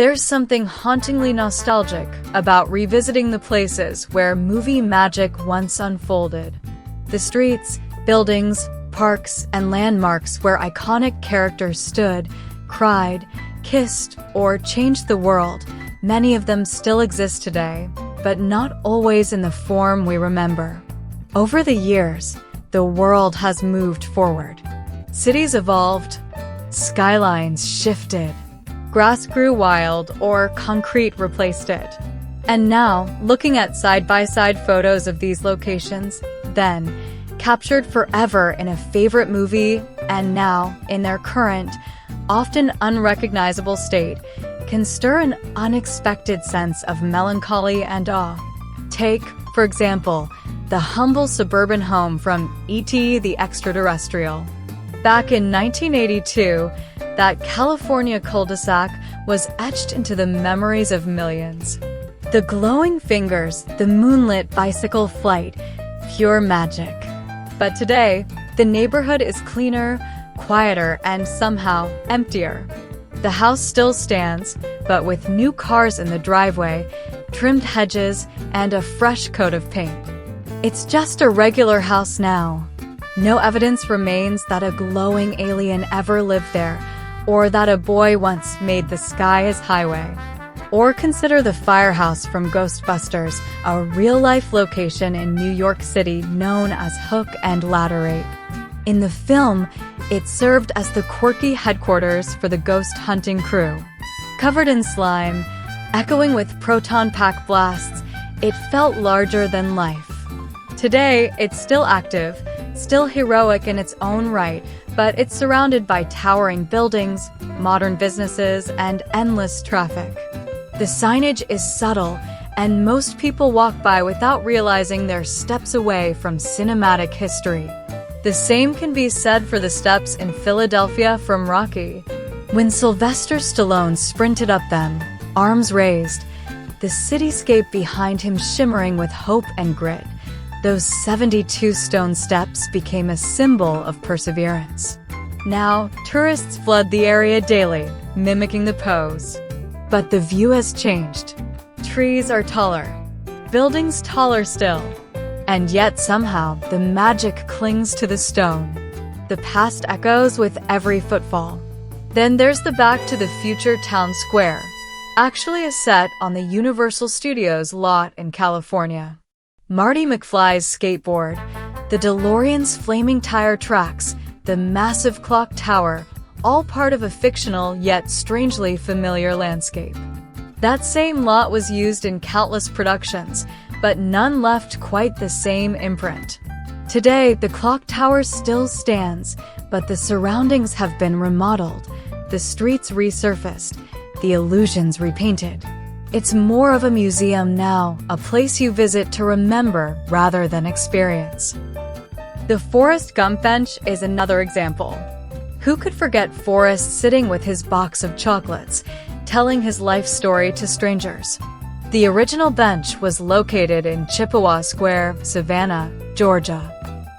There's something hauntingly nostalgic about revisiting the places where movie magic once unfolded. The streets, buildings, parks, and landmarks where iconic characters stood, cried, kissed, or changed the world. Many of them still exist today, but not always in the form we remember. Over the years, the world has moved forward. Cities evolved, skylines shifted, grass grew wild, or concrete replaced it. And now, looking at side-by-side photos of these locations, then, captured forever in a favorite movie, and now, in their current, often unrecognizable state, can stir an unexpected sense of melancholy and awe. Take, for example, the humble suburban home from E.T. the Extraterrestrial. Back in 1982, that California cul-de-sac was etched into the memories of millions. The glowing fingers, the moonlit bicycle flight, pure magic. But today, the neighborhood is cleaner, quieter, and somehow emptier. The house still stands, but with new cars in the driveway, trimmed hedges, and a fresh coat of paint. It's just a regular house now. No evidence remains that a glowing alien ever lived there, or that a boy once made the sky his highway. Or consider the firehouse from Ghostbusters, a real-life location in New York City known as Hook and Ladder 8. In the film, it served as the quirky headquarters for the ghost hunting crew. Covered in slime, echoing with proton pack blasts, it felt larger than life. Today, it's still active, still heroic in its own right, but it's surrounded by towering buildings, modern businesses, and endless traffic. The signage is subtle, and most people walk by without realizing they're steps away from cinematic history. The same can be said for the steps in Philadelphia from Rocky. When Sylvester Stallone sprinted up them, arms raised, the cityscape behind him shimmering with hope and grit, those 72 stone steps became a symbol of perseverance. Now, tourists flood the area daily, mimicking the pose. But the view has changed. Trees are taller, buildings taller still, and yet somehow the magic clings to the stone. The past echoes with every footfall. Then there's the Back to the Future Town Square, actually a set on the Universal Studios lot in California. Marty McFly's skateboard, the DeLorean's flaming tire tracks, the massive clock tower, all part of a fictional yet strangely familiar landscape. That same lot was used in countless productions, but none left quite the same imprint. Today, the clock tower still stands, but the surroundings have been remodeled, the streets resurfaced, the illusions repainted. It's more of a museum now, a place you visit to remember rather than experience. The Forrest Gump bench is another example. Who could forget Forrest sitting with his box of chocolates, telling his life story to strangers? The original bench was located in Chippewa Square, Savannah, Georgia.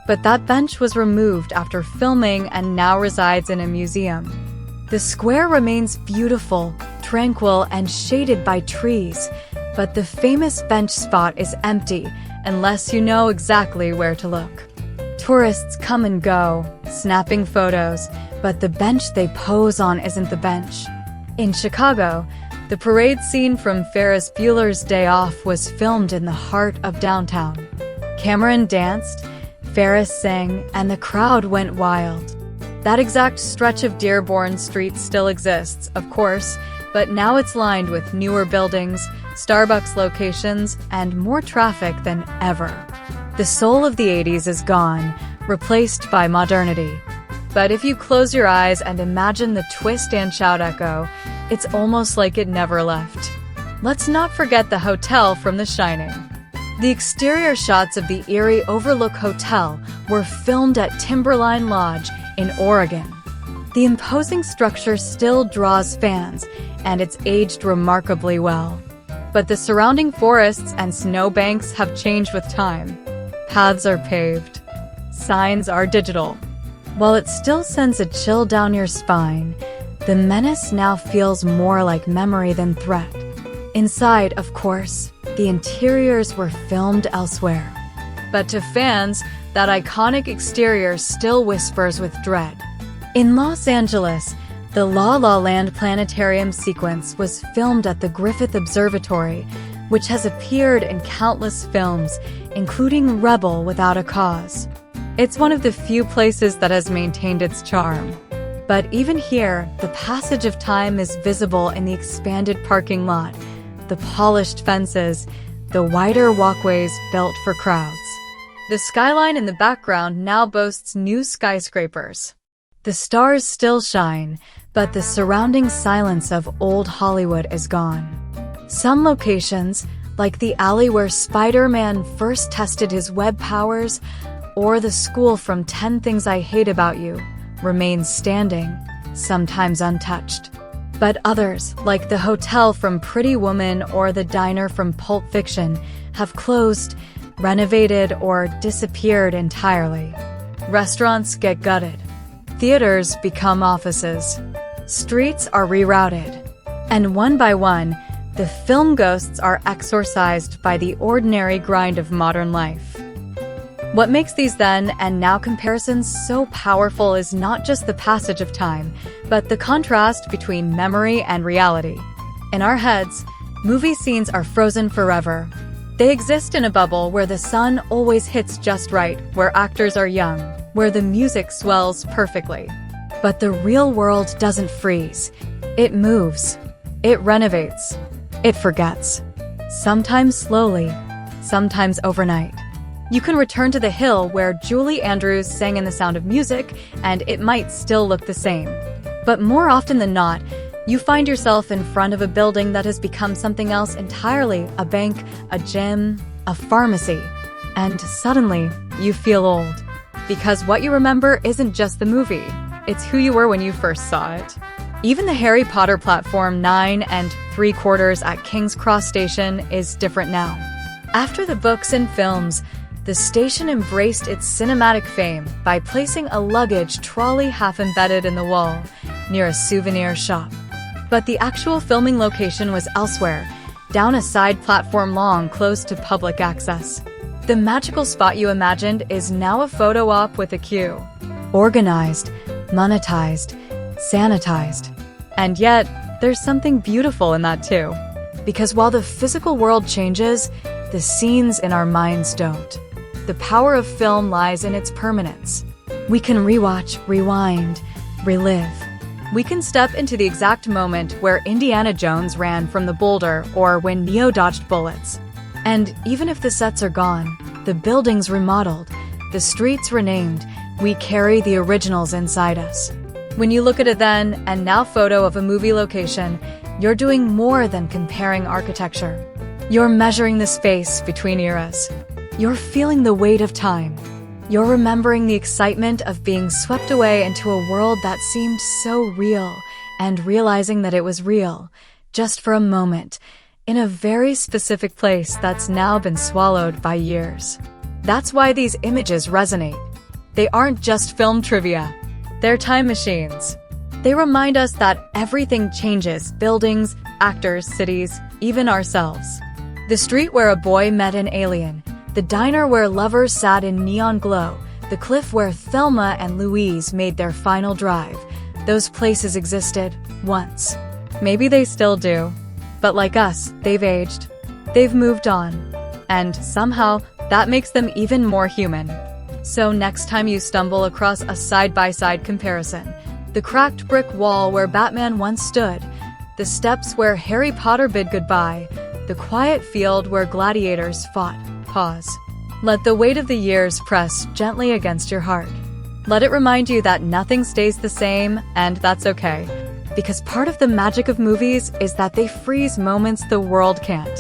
But that bench was removed after filming and now resides in a museum. The square remains beautiful, tranquil, and shaded by trees, but the famous bench spot is empty unless you know exactly where to look. Tourists come and go, snapping photos, but the bench they pose on isn't the bench. In Chicago, the parade scene from Ferris Bueller's Day Off was filmed in the heart of downtown. Cameron danced, Ferris sang, and the crowd went wild. That exact stretch of Dearborn Street still exists, of course, but now it's lined with newer buildings, Starbucks locations, and more traffic than ever. The soul of the 80s is gone, replaced by modernity. But if you close your eyes and imagine the twist and shout echo, it's almost like it never left. Let's not forget the hotel from The Shining. The exterior shots of the Erie Overlook Hotel were filmed at Timberline Lodge in Oregon. The imposing structure still draws fans, and it's aged remarkably well. But the surrounding forests and snowbanks have changed with time. Paths are paved. Signs are digital. While it still sends a chill down your spine, The menace now feels more like memory than threat. Inside, of course, the interiors were filmed elsewhere. But to fans, that iconic exterior still whispers with dread. In Los Angeles, the La La Land planetarium sequence was filmed at the Griffith Observatory, which has appeared in countless films, including Rebel Without a Cause. It's one of the few places that has maintained its charm. But even here, the passage of time is visible in the expanded parking lot, the polished fences, the wider walkways built for crowds. The skyline in the background now boasts new skyscrapers. The stars still shine, but the surrounding silence of old Hollywood is gone. Some locations, like the alley where Spider-Man first tested his web powers, or the school from 10 Things I Hate About You, remain standing, sometimes untouched. But others, like the hotel from Pretty Woman or the diner from Pulp Fiction, have closed, renovated, or disappeared entirely. Restaurants get gutted. Theaters become offices. Streets are rerouted. And one by one, the film ghosts are exorcised by the ordinary grind of modern life. What makes these then and now comparisons so powerful is not just the passage of time, but the contrast between memory and reality. In our heads, movie scenes are frozen forever. They exist in a bubble where the sun always hits just right, where actors are young, where the music swells perfectly. But the real world doesn't freeze. It moves. It renovates. It forgets. Sometimes slowly, sometimes overnight. You can return to the hill where Julie Andrews sang in The Sound of Music, and it might still look the same. But more often than not, you find yourself in front of a building that has become something else entirely, a bank, a gym, a pharmacy. And suddenly, you feel old. Because what you remember isn't just the movie, it's who you were when you first saw it. Even the Harry Potter platform 9 3/4 at King's Cross Station is different now. After the books and films, the station embraced its cinematic fame by placing a luggage trolley half embedded in the wall, near a souvenir shop. But the actual filming location was elsewhere, down a side platform long close to public access. The magical spot you imagined is now a photo op with a queue. Organized, monetized, sanitized. And yet, there's something beautiful in that too. Because while the physical world changes, the scenes in our minds don't. The power of film lies in its permanence. We can rewatch, rewind, relive. We can step into the exact moment where Indiana Jones ran from the boulder or when Neo dodged bullets. And even if the sets are gone, the buildings remodeled, the streets renamed, we carry the originals inside us. When you look at a then and now photo of a movie location, you're doing more than comparing architecture. You're measuring the space between eras. You're feeling the weight of time. You're remembering the excitement of being swept away into a world that seemed so real and realizing that it was real, just for a moment, in a very specific place that's now been swallowed by years. That's why these images resonate. They aren't just film trivia. They're time machines. They remind us that everything changes: buildings, actors, cities, even ourselves. The street where a boy met an alien, the diner where lovers sat in neon glow, the cliff where Thelma and Louise made their final drive. Those places existed once. Maybe they still do. But like us, they've aged. They've moved on. And somehow, that makes them even more human. So next time you stumble across a side-by-side comparison, the cracked brick wall where Batman once stood, the steps where Harry Potter bid goodbye, the quiet field where gladiators fought, pause. Let the weight of the years press gently against your heart. Let it remind you that nothing stays the same, and that's okay. Because part of the magic of movies is that they freeze moments the world can't.